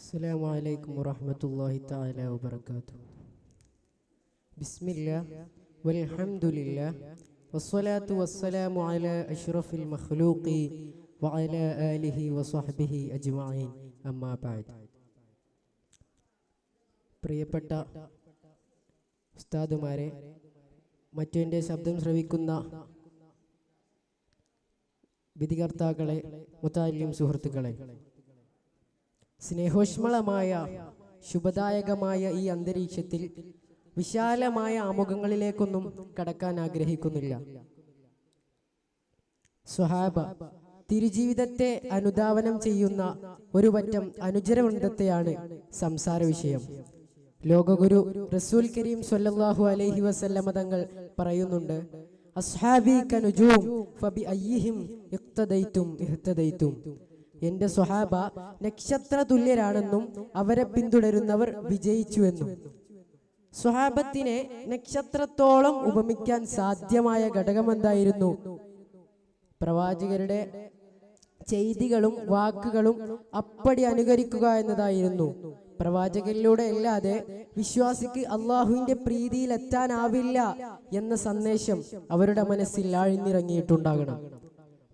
അസ്സലാമു അലൈക്കും വറഹ്മത്തുള്ളാഹി തആല വബറകാതുഹു. ബിസ്മില്ലാഹ് വൽഹംദുലില്ലാഹ് വസ്സലാത്തു വസ്സലാമു അലാ അഷ്റഫിൽ മഖ്ലൂഖി വഅലാ ആലിഹി വസ്വഹ്ബിഹി അജ്മഈൻ. അമ്മാ ബഅദ്. പ്രിയപ്പെട്ട ഉസ്താദുമാരെ, മറ്റെൻ്റെ ശബ്ദം ശ്രവിക്കുന്ന വിധികർത്താക്കളെ, മുതഅല്ലിം സുഹൃത്തുക്കളെ, സ്നേഹോഷ്മളമായ ശുഭദായകമായ ഈ അന്തരീക്ഷത്തിൽ വിശാലമായ ആമുഖങ്ങളിലേക്കൊന്നും കടക്കാൻ ആഗ്രഹിക്കുന്നില്ല. സ്വഹാബ തിരുജീവിതത്തെ അനുധാവനം ചെയ്യുന്ന ഒരു പറ്റം അനുചരവൃന്ദത്തെയാണ് സംസാര വിഷയം. ലോകഗുരു റസൂൽ കരീം സ്വല്ലല്ലാഹു അലൈഹി വസല്ലമ തങ്ങൾ പറയുന്നുണ്ട്, അസ്ഹാബി കനുജൂം ഫബി അയ്യിഹിം ഇഖ്തദൈതും ഇഹ്തദൈതും. എന്റെ സ്വഹാബ നക്ഷത്ര തുല്യരാണെന്നും അവരെ പിന്തുടരുന്നവർ വിജയിച്ചുവെന്നും. സ്വഹാബത്തിനെ നക്ഷത്രത്തോളം ഉപമിക്കാൻ സാധ്യമായ ഘടകമെന്തായിരുന്നു? പ്രവാചകരുടെ ചെയ്തികളും വാക്കുകളും അപ്പടി അനുകരിക്കുക എന്നതായിരുന്നു. പ്രവാചകരിലൂടെ അല്ലാതെ വിശ്വാസിക്ക് അള്ളാഹുവിന്റെ പ്രീതിയിൽ എത്താനാവില്ല എന്ന സന്ദേശം അവരുടെ മനസ്സിൽ ആഴ്ന്നിറങ്ങിയിട്ടുണ്ടാകണം.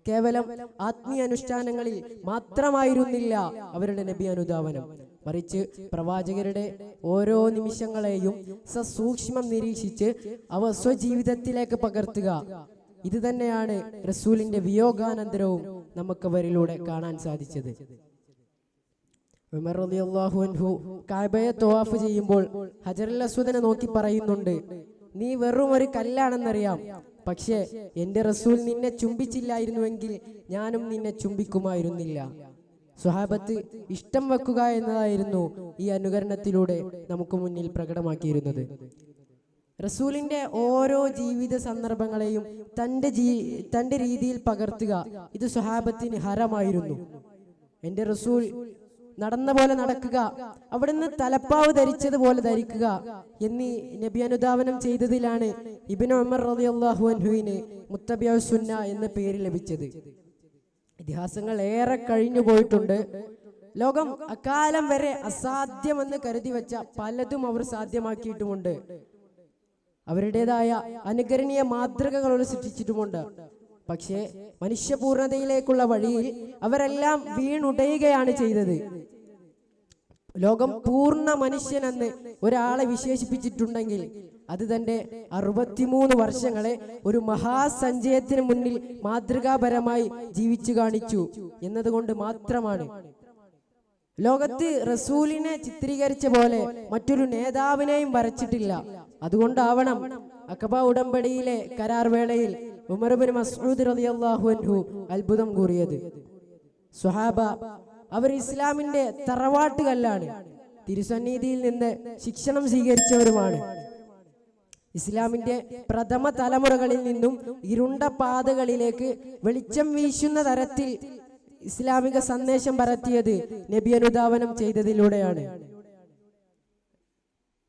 കേവലം ആത്മീയ അനുഷ്ഠാനങ്ങളിൽ മാത്രമായിരുന്നില്ല അവരുടെ നബി അനുധാവനം. മറിച്ച് പ്രവാചകരുടെ ഓരോ നിമിഷങ്ങളെയും സസൂക്ഷ്മം നിരീക്ഷിച്ച് അവ സ്വജീവിതത്തിലേക്ക് പകർത്തുക. ഇത് തന്നെയാണ് റസൂലിന്റെ വിയോഗാനന്തരവും നമുക്കവരിലൂടെ കാണാൻ സാധിച്ചത്. ഉമർ റളിയല്ലാഹു അൻഹു കഅബയെ തവാഫ് ചെയ്യുമ്പോൾ ഹജറുൽ അസ്വദിനെ നോക്കി പറയുന്നുണ്ട്, നീ വെറും ഒരു കല്ലാണെന്നറിയാം, പക്ഷേ എന്റെ റസൂൽ നിന്നെ ചുംബിച്ചില്ലായിരുന്നുവെങ്കിൽ ഞാനും നിന്നെ ചുംബിക്കുമായിരുന്നില്ല. സ്വഹാബത്ത് ഇഷ്ടം വെക്കുക എന്നതായിരുന്നു ഈ അനുകരണത്തിലൂടെ നമുക്ക് മുന്നിൽ പ്രകടമാക്കിയിരുന്നത്. റസൂലിന്റെ ഓരോ ജീവിത സന്ദർഭങ്ങളെയും തന്റെ രീതിയിൽ പകർത്തുക, ഇത് സ്വഹാബത്തിന് ഹരമായിരുന്നു. എന്റെ റസൂൽ നടന്ന പോലെ നടക്കുക, അവിടുന്ന് തലപ്പാവ് ധരിച്ചതുപോലെ ധരിക്കുക എന്നീ നബി അനുധാവനം ചെയ്തതിലാണ് ഇബ്നു ഉമർ റളിയല്ലാഹു അൻഹുവിന് മുത്തബിഉസ് സുന്ന എന്ന പേര് ലഭിച്ചത്. ഇതിഹാസങ്ങൾ ഏറെ കഴിഞ്ഞു പോയിട്ടുണ്ട്. ലോകം അക്കാലം വരെ അസാധ്യമെന്ന് കരുതി വെച്ച പലതും അവർ സാധ്യമാക്കിയിട്ടുമുണ്ട്. അവരുടേതായ അനുകരണീയ മാതൃകകൾ സൃഷ്ടിച്ചിട്ടുമുണ്ട്. പക്ഷേ മനുഷ്യപൂർണതയിലേക്കുള്ള വഴിയിൽ അവരെല്ലാം വീണുടയുകയാണ് ചെയ്തത്. ലോകം പൂർണ്ണ മനുഷ്യനെന്ന് ഒരാളെ വിശേഷിപ്പിച്ചിട്ടുണ്ടെങ്കിൽ അത് തന്റെ 63 വർഷങ്ങളെ ഒരു മഹാസഞ്ചയത്തിന് മുന്നിൽ മാതൃകാപരമായി ജീവിച്ചു കാണിച്ചു എന്നതുകൊണ്ട് മാത്രമാണ്. ലോകത്ത് റസൂലിനെ ചിത്രീകരിച്ച പോലെ മറ്റൊരു നേതാവിനെയും വരച്ചിട്ടില്ല. അതുകൊണ്ടാവണം അഖബ ഉടമ്പടിയിലെ കരാർ വേളയിൽ ഉമർ ഇബ്നു മസ്ഊദ് റളിയല്ലാഹു അൻഹു അത്ഭുതം കൂറിയത്. സ്വഹാബ അവർ ഇസ്ലാമിന്റെ തറവാട്ടുകല്ലാണ്. തിരുസന്നിധിയിൽ നിന്ന് ശിക്ഷണം സ്വീകരിച്ചവരുമാണ്. ഇസ്ലാമിന്റെ പ്രഥമ തലമുറകളിൽ നിന്നും ഇരുണ്ട പാതകളിലേക്ക് വെളിച്ചം വീശുന്ന തരത്തിൽ ഇസ്ലാമിക സന്ദേശം പരത്തിയത് നബി അനുധാവനം ചെയ്തതിലൂടെയാണ്.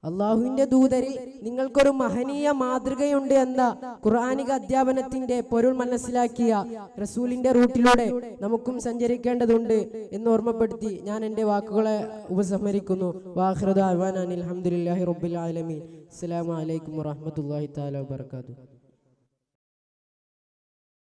അള്ളാഹുവിന്റെ ദൂതരിൽ നിങ്ങൾക്കൊരു മഹനീയ മാതൃകയുണ്ട് എന്ന ഖുർആനിക അധ്യാപനത്തിന്റെ പൊരുൾ മനസ്സിലാക്കിയ റസൂലിന്റെ റൂട്ടിലൂടെ നമുക്കും സഞ്ചരിക്കേണ്ടതുണ്ട് എന്ന് ഓർമ്മപ്പെടുത്തി ഞാൻ എൻ്റെ വാക്കുകളെ ഉപസംഹരിക്കുന്നു. വാഖിറു ദഅ്വാനാ അൽഹംദുലില്ലാഹി റബ്ബിൽ ആലമീൻ. അസ്സലാമു അലൈക്കും വറഹ്മത്തുള്ളാഹി തആല വബറകാതുഹു.